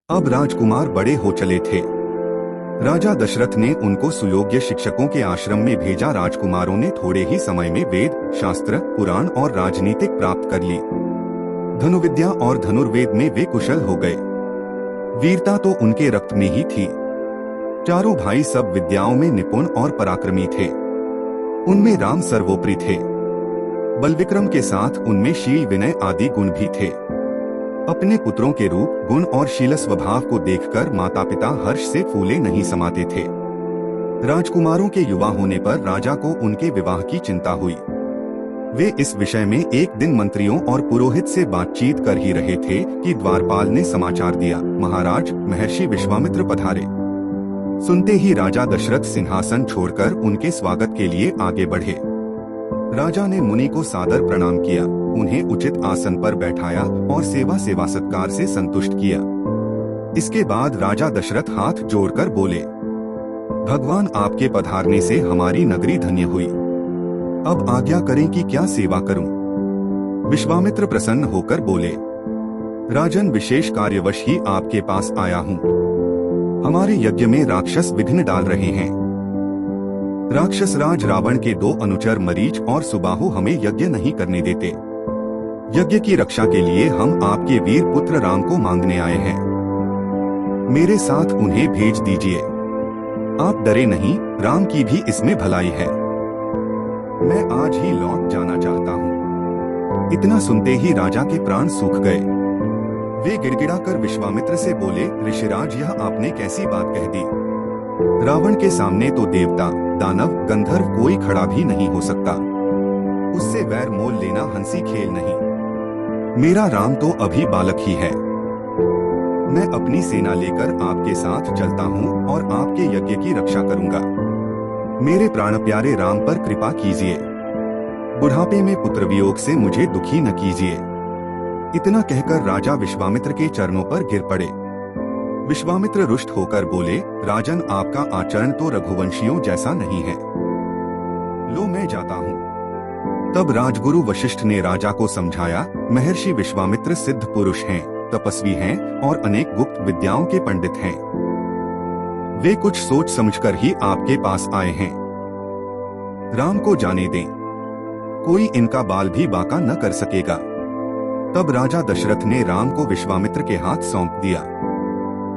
अब राजकुमार बड़े हो चले थे। राजा दशरथ ने उनको सुयोग्य शिक्षकों के आश्रम में भेजा। राजकुमारों ने थोड़े ही समय में वेद, शास्त्र, पुराण और राजनीतिक प्राप्त कर ली। धनुविद्या और धनुर्वेद में वे कुशल हो गए। वीरता तो उनके रक्त में ही थी। चारों भाई सब विद्याओं में निपुण और पराक्रमी थे। उनमें राम सर्वोपरि थे। बलविक्रम के साथ उनमें शील, विनय आदि गुण भी थे। अपने पुत्रों के रूप, गुण और शील स्वभाव को देखकर माता पिता हर्ष से फूले नहीं समाते थे। राजकुमारों के युवा होने पर राजा को उनके विवाह की चिंता हुई। वे इस विषय में एक दिन मंत्रियों और पुरोहित से बातचीत कर ही रहे थे कि द्वारपाल ने समाचार दिया, महाराज महर्षि विश्वामित्र पधारे। सुनते ही राजा दशरथ सिंहासन छोड़कर उनके स्वागत के लिए आगे बढ़े। राजा ने मुनि को सादर प्रणाम किया, उन्हें उचित आसन पर बैठाया और सेवा सत्कार से संतुष्ट किया। इसके बाद राजा दशरथ हाथ जोड़कर बोले, भगवान आपके पधारने से हमारी नगरी धन्य हुई। अब आज्ञा करें कि क्या सेवा करूं? विश्वामित्र प्रसन्न होकर बोले, राजन विशेष कार्यवश ही आपके पास आया हूं। हमारे यज्ञ में राक्षस विघ्न डाल रहे हैं। राक्षस राज रावण के 2 अनुचर मरीच और सुबाहु हमें यज्ञ नहीं करने देते। यज्ञ की रक्षा के लिए हम आपके वीर पुत्र राम को मांगने आए हैं। मेरे साथ उन्हें भेज दीजिए। आप डरे नहीं, राम की भी इसमें भलाई है। मैं आज ही लौट जाना चाहता हूँ। इतना सुनते ही राजा के प्राण सूख गए। वे गिड़गिड़ाकर विश्वामित्र से बोले, ऋषिराज यह आपने कैसी बात कह दी? रावण के सामने तो देवता, दानव, गंधर्व कोई खड़ा भी नहीं हो सकता। उससे वैर मोल लेना हंसी खेल नहीं। मेरा राम तो अभी बालक ही है। मैं अपनी सेना लेकर आपके साथ चलता हूँ और आपके यज्ञ की रक्षा करूंगा। मेरे प्राण प्यारे राम पर कृपा कीजिए। बुढ़ापे में पुत्र वियोग से मुझे दुखी न कीजिए। इतना कहकर राजा विश्वामित्र के चरणों पर गिर पड़े। विश्वामित्र रुष्ट होकर बोले, राजन आपका आचरण तो रघुवंशियों जैसा नहीं है। लो मैं जाता हूँ। तब राजगुरु वशिष्ठ ने राजा को समझाया, महर्षि विश्वामित्र सिद्ध पुरुष हैं, तपस्वी हैं और अनेक गुप्त विद्याओं के पंडित हैं। वे कुछ सोच समझकर ही आपके पास आए हैं। राम को जाने दें, कोई इनका बाल भी बांका न कर सकेगा। तब राजा दशरथ ने राम को विश्वामित्र के हाथ सौंप दिया।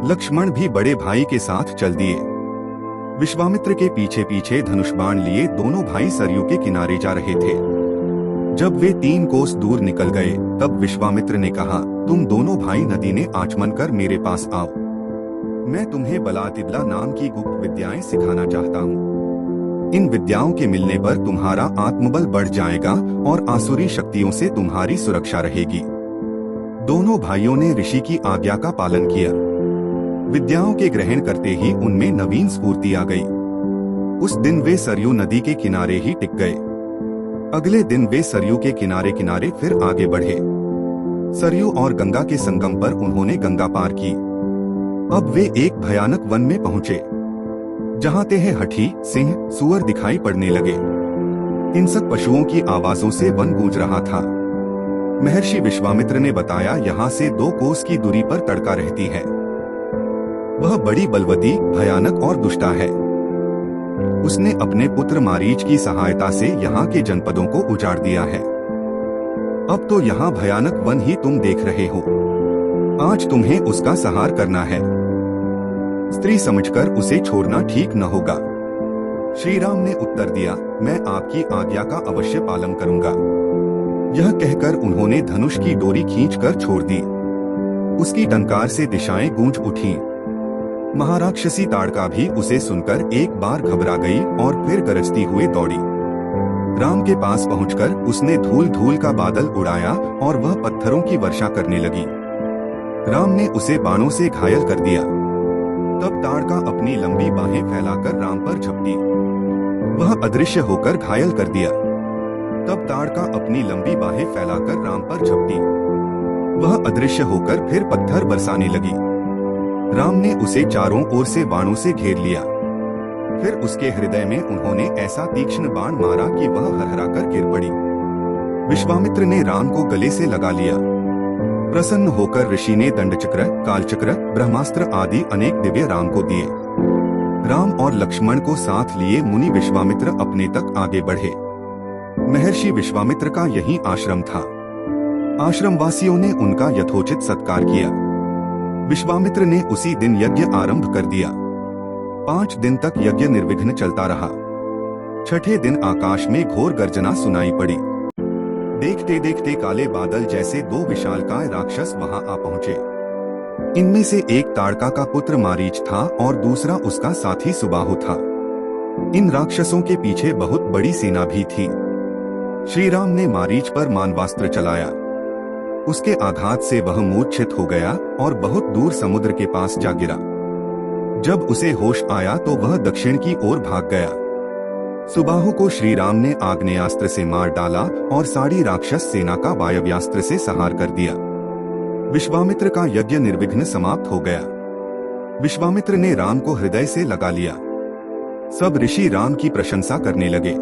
लक्ष्मण भी बड़े भाई के साथ चल दिए। विश्वामित्र के पीछे पीछे धनुष बाण लिए दोनों भाई सरयू के किनारे जा रहे थे। जब वे 3 कोस दूर निकल गए, तब विश्वामित्र ने कहा, तुम दोनों भाई नदी ने आचमन कर मेरे पास आओ। मैं तुम्हें बलातिबला नाम की गुप्त विद्याएं सिखाना चाहता हूँ। इन विद्याओं के मिलने पर तुम्हारा आत्मबल बढ़ जाएगा और आसुरी शक्तियों से तुम्हारी सुरक्षा रहेगी। दोनों भाइयों ने ऋषि की आज्ञा का पालन किया। विद्याओं के ग्रहण करते ही उनमें नवीन स्फूर्ति आ गई। उस दिन वे सरयू नदी के किनारे ही टिक गए। अगले दिन वे सरयू के किनारे किनारे फिर आगे बढ़े। सरयू और गंगा के संगम पर उन्होंने गंगा पार की। अब वे एक भयानक वन में पहुंचे, जहां तेह हठी, सिंह, सुअर दिखाई पड़ने लगे। हिंसक पशुओं की आवाजों से वन गूंज रहा था। महर्षि विश्वामित्र ने बताया, यहाँ से 2 कोस की दूरी पर तड़का रहती है। वह बड़ी बलवती, भयानक और दुष्टा है। उसने अपने पुत्र मारीच की सहायता से यहाँ के जनपदों को उजाड़ दिया है। अब तो यहाँ भयानक वन ही तुम देख रहे हो। आज तुम्हें उसका संहार करना है। स्त्री समझकर उसे छोड़ना ठीक न होगा। श्री राम ने उत्तर दिया, मैं आपकी आज्ञा का अवश्य पालन करूंगा। यह कहकर उन्होंने धनुष की डोरी खींचकर छोड़ दी। उसकी टंकार से दिशाएं गूंज उठीं। महाराक्षसी ताड़का भी उसे सुनकर एक बार घबरा गई और फिर गरजती हुए दौड़ी। राम के पास पहुंचकर उसने धूल धूल का बादल उड़ाया और वह पत्थरों की वर्षा करने लगी। राम ने उसे बाणों से घायल कर दिया। तब ताड़का अपनी लंबी बाहें फैलाकर राम पर झपटी। वह अदृश्य होकर घायल कर दिया। तब ताड़का अपनी लंबी बाहें फैलाकर राम पर झपटी। वह अदृश्य होकर फिर पत्थर बरसाने लगी। राम ने उसे चारों ओर से बाणों से घेर लिया। फिर उसके हृदय में उन्होंने ऐसा तीक्ष्ण बाण मारा कि वह हरहरा कर गिर पड़ी। विश्वामित्र ने राम को गले से लगा लिया। प्रसन्न होकर ऋषि ने दंडचक्र, कालचक्र, ब्रह्मास्त्र आदि अनेक दिव्य राम को दिए। राम और लक्ष्मण को साथ लिए मुनि विश्वामित्र अपने तक आगे बढ़े। महर्षि विश्वामित्र का यही आश्रम था। आश्रम वासियों ने उनका यथोचित सत्कार किया। विश्वामित्र ने उसी दिन यज्ञ आरंभ कर दिया। 5 दिन तक यज्ञ निर्विघ्न चलता रहा। छठे दिन आकाश में घोर गर्जना सुनाई पड़ी। देखते देखते काले बादल जैसे 2 विशालकाय राक्षस वहां आ पहुंचे। इनमें से एक ताड़का का पुत्र मारीच था और दूसरा उसका साथी सुबाहु था। इन राक्षसों के पीछे बहुत बड़ी सेना भी थी। श्री राम ने मारीच पर मानवास्त्र चलाया। उसके आघात से वह मूर्छित हो गया और बहुत दूर समुद्र के पास जा गिरा। जब उसे होश आया तो वह दक्षिण की ओर भाग गया। सुबाहु को श्री राम ने आग्नेयास्त्र से मार डाला और सारी राक्षस सेना का वायव्यास्त्र से संहार कर दिया। विश्वामित्र का यज्ञ निर्विघ्न समाप्त हो गया। विश्वामित्र ने राम को हृदय से लगा लिया। सब ऋषि राम की प्रशंसा करने लगे।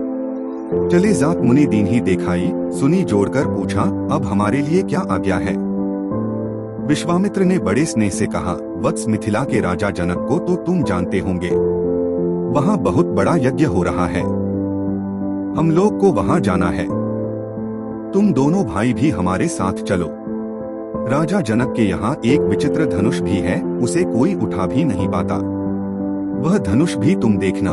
चले जात मुनि दीन ही देखाई, सुनी जोड़कर पूछा, अब हमारे लिए क्या आज्ञा है? विश्वामित्र ने बड़े स्नेह से कहा, वत्स मिथिला के राजा जनक को तो तुम जानते होंगे। वहां बहुत बड़ा यज्ञ हो रहा है। हम लोग को वहां जाना है। तुम दोनों भाई भी हमारे साथ चलो। राजा जनक के यहाँ एक विचित्र धनुष भी है, उसे कोई उठा भी नहीं पाता। वह धनुष भी तुम देखना।